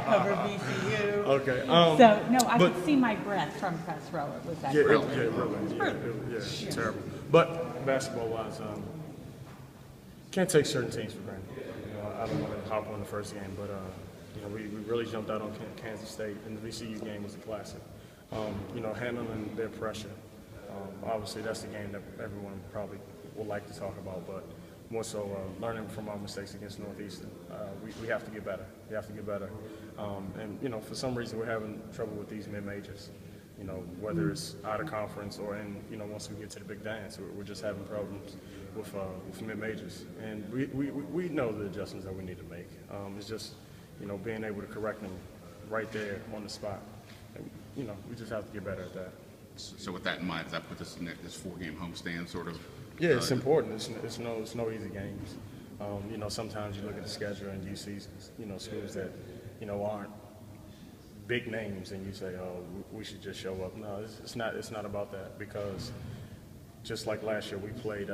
cover VCU. Okay. So, no, I could see my breath from press row. It was that Yeah, really. it's terrible. But basketball-wise, can't take certain teams for granted. I don't want to hop on the first game, but we really jumped out on Kansas State, and the VCU game was a classic. Handling their pressure. Obviously, that's the game that everyone probably would like to talk about, but more so learning from our mistakes against Northeastern. We have to get better. We have to get better. For some reason, we're having trouble with these mid-majors. Whether it's out of conference or in, once we get to the big dance, we're just having problems with mid-majors. And we know the adjustments that we need to make. It's just, being able to correct them right there on the spot. And, we just have to get better at that. So with that in mind, does that put us in this 4-game homestand sort of? Yeah, it's important. It's no easy games. Sometimes you look at the schedule and you see, schools that, aren't big names, and you say, oh, we should just show up. No, it's not about that, because just like last year, we played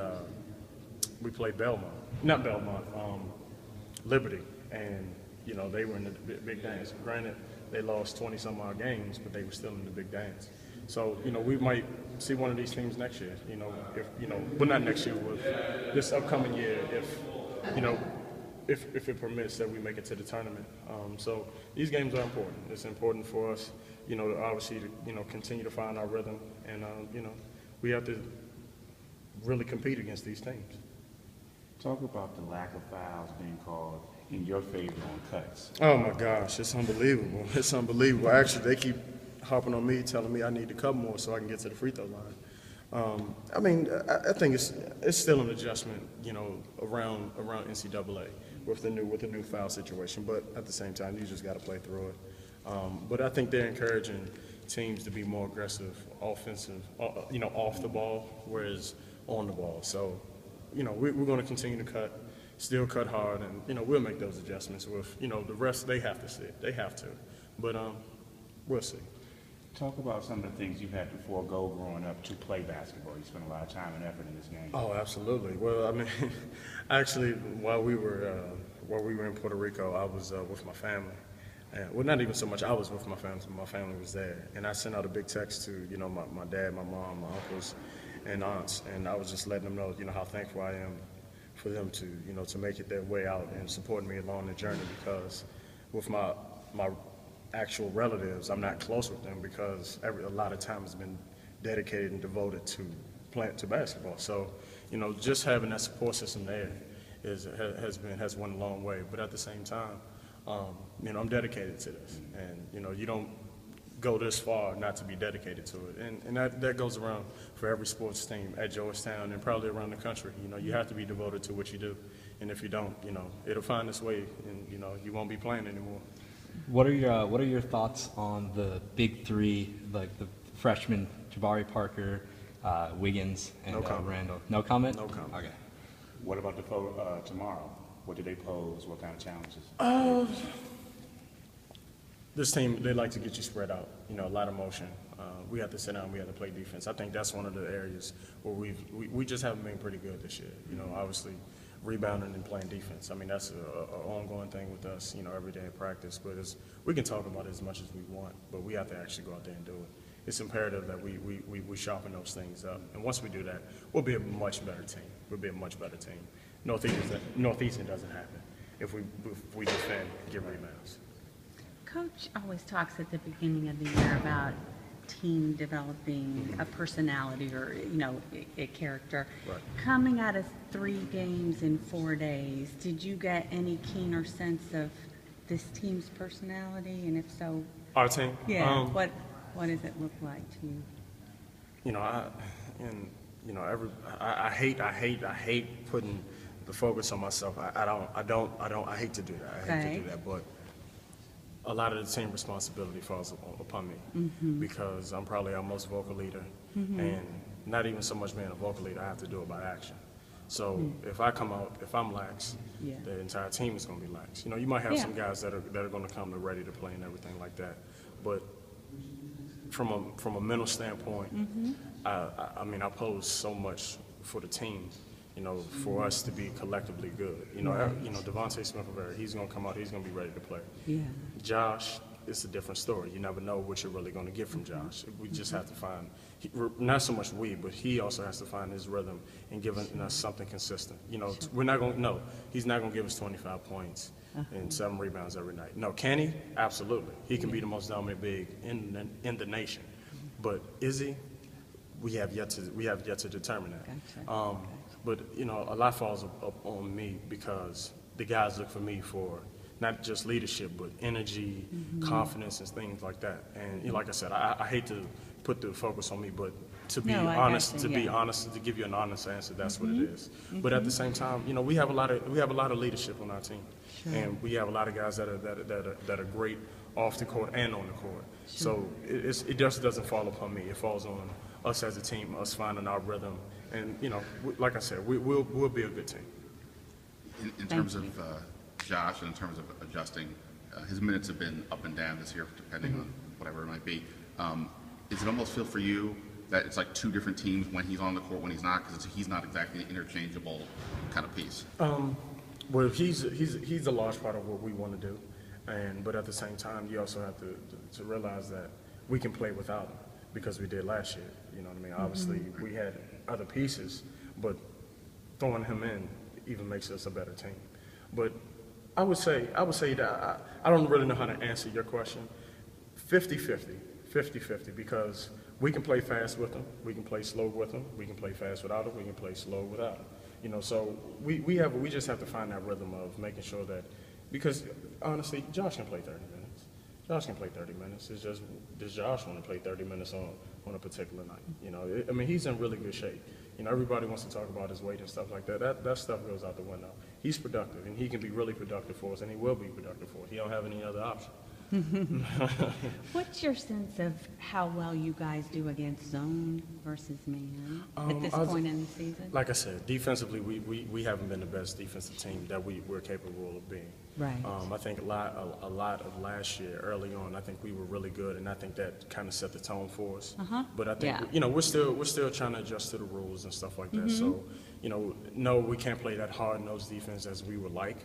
Liberty, and they were in the big dance. Granted, they lost 20-some-odd games, but they were still in the big dance. So, we might see one of these teams next year, well, not next year, with this upcoming year, if it permits that we make it to the tournament. So these games are important. It's important for us, obviously to, continue to find our rhythm, and, we have to really compete against these teams. Talk about the lack of fouls being called in your favor on cuts. Oh my gosh, it's unbelievable. It's unbelievable. Actually, they keep hopping on me, telling me I need to cut more so I can get to the free throw line. I think it's still an adjustment, around NCAA with the new foul situation. But at the same time, you just got to play through it. But I think they're encouraging teams to be more aggressive, offensive, off the ball, whereas on the ball. So, we're going to continue to cut, still cut hard, and we'll make those adjustments. With the rest, they have to sit, they have to. But we'll see. Talk about some of the things you've had to forego growing up to play basketball. You spent a lot of time and effort in this game. Oh, absolutely. Well, actually, while we were in Puerto Rico, I was with my family. Well, not even so much I was with my family, but my family was there. And I sent out a big text to, my dad, my mom, my uncles, and aunts, and I was just letting them know, how thankful I am for them to, to make it their way out and supporting me along the journey, because with my actual relatives, I'm not close with them, because a lot of time has been dedicated and devoted to basketball. So, just having that support system there has went a long way. But at the same time, I'm dedicated to this, and you don't go this far not to be dedicated to it, and that goes around for every sports team at Georgetown and probably around the country. You have to be devoted to what you do, and if you don't, it'll find its way, and you won't be playing anymore. What are your thoughts on the big three, like the freshmen, Jabari Parker, Wiggins, and Randall? No comment? No comment. Okay. What about tomorrow? What do they pose? What kind of challenges? This team, they like to get you spread out, a lot of motion. We have to sit down, we have to play defense. I think that's one of the areas where we just haven't been pretty good this year. Obviously rebounding and playing defense. That's an ongoing thing with us, every day in practice. But we can talk about it as much as we want, but we have to actually go out there and do it. It's imperative that we sharpen those things up. And once we do that, we'll be a much better team. We'll be a much better team. Northeastern doesn't happen if we defend and get rebounds. Coach always talks at the beginning of the year about team developing a personality or, a character. Right. Coming out of 3 games in 4 days, did you get any keener sense of this team's personality? And if so, Our team? Yeah. What does it look like to you? I hate putting the focus on myself. I hate to do that. I hate to do that, but a lot of the team responsibility falls upon me, because I'm probably our most vocal leader, and not even so much being a vocal leader, I have to do it by action. So if I come out, if I'm lax, the entire team is going to be lax. You might have some guys that are going to come ready to play and everything like that, but from a mental standpoint, I pose so much for the team, for us to be collectively good. Devontae Smith-Rivera, he's going to come out, he's going to be ready to play. Yeah. Josh, it's a different story. You never know what you're really going to get from Josh. We just have to find, not so much we, but he also has to find his rhythm and giving us something consistent. We're not going to, no, he's not going to give us 25 points and 7 rebounds every night. No, can he? Absolutely. He can be the most dominant big in the nation. But is he? We have yet to determine that. Gotcha. But a lot falls up on me because the guys look for me for not just leadership, but energy, confidence, and things like that. And like I said, I hate to put the focus on me, but to be honest, to give you an honest answer, that's what it is. But at the same time, we have a lot of leadership on our team, and we have a lot of guys that are great off the court and on the court. So it just doesn't fall upon me. It falls on us as a team, us finding our rhythm, and like I said, we'll be a good team. In terms of Josh, and in terms of adjusting, his minutes have been up and down this year, depending on whatever it might be. Does it almost feel for you that it's like two different teams when he's on the court, when he's not, because he's not exactly an interchangeable kind of piece? Well, he's a large part of what we want to do, but at the same time, you also have to realize that we can play without him because we did last year. You know what I mean? Obviously, we had other pieces, but throwing him in even makes us a better team. But I would say that I don't really know how to answer your question. 50-50, because we can play fast with them, we can play slow with them, we can play fast without them, we can play slow without them. So we just have to find that rhythm of making sure that, because honestly, Josh can play 30 minutes. Josh can play 30 minutes. It's just, does Josh want to play 30 minutes on a particular night? He's in really good shape. Everybody wants to talk about his weight and stuff like that. That stuff goes out the window. He's productive, and he can be really productive for us, and he will be productive for us. He don't have any other option. What's your sense of how well you guys do against zone versus man at this point in the season? Like I said, defensively, we haven't been the best defensive team that we're capable of being. Right. I think a lot of last year, early on, I think we were really good, and I think that kind of set the tone for us. But I think we're still trying to adjust to the rules and stuff like that. So no, we can't play that hard-nosed defense as we would like,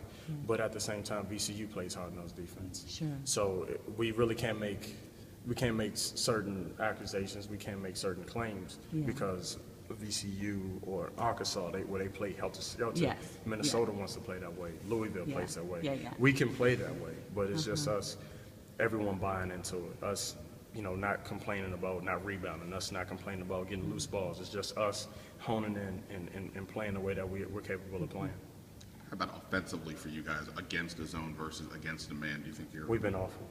but at the same time, VCU plays hard-nosed defense. Sure. So we really can't make certain accusations, we can't make certain claims because VCU or Arkansas, where they play helter-skelter. Yes. Minnesota wants to play that way. Louisville plays that way. Yeah. We can play that way, but it's just us, everyone buying into it. Us, not complaining about not rebounding, us not complaining about getting loose balls. It's just us honing in and playing the way that we're capable of playing. How about offensively for you guys against the zone versus against the man? Do you think you're? We've been awful,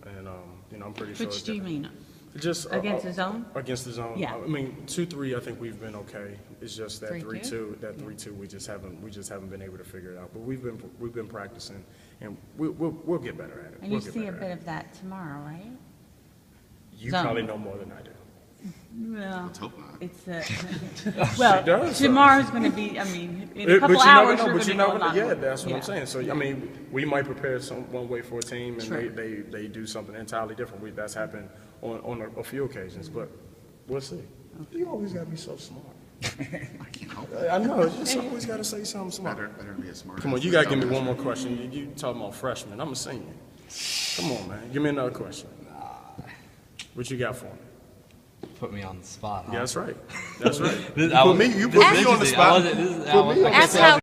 and I'm pretty sure. Which do you mean? Just Against the zone? Against the zone. Yeah. 2-3, I think we've been okay. It's just that 3-2? 3-2, we just haven't been able to figure it out. But we've been practicing, and we'll get better at it. And you see a bit of that tomorrow, right? You zone. probably know more than I do. Well, Let's hope not. It's well, does, tomorrow's going to be. In a couple hours, you're going to know a lot more. That's what I'm saying. So we might prepare one way for a team, and True. they do something entirely different. That's happened on a few occasions, but we'll see. You always got to be so smart. I can't help it. I know. You just always got to say something smart. Better be a smart. Come on, you got to give me one more question. You talking about freshmen? I'm a senior. Come on, man. Give me another question. What you got for me? Put me on the spot. Huh? Yeah, that's right. That's right. You put me on the spot. Put me on the Ask how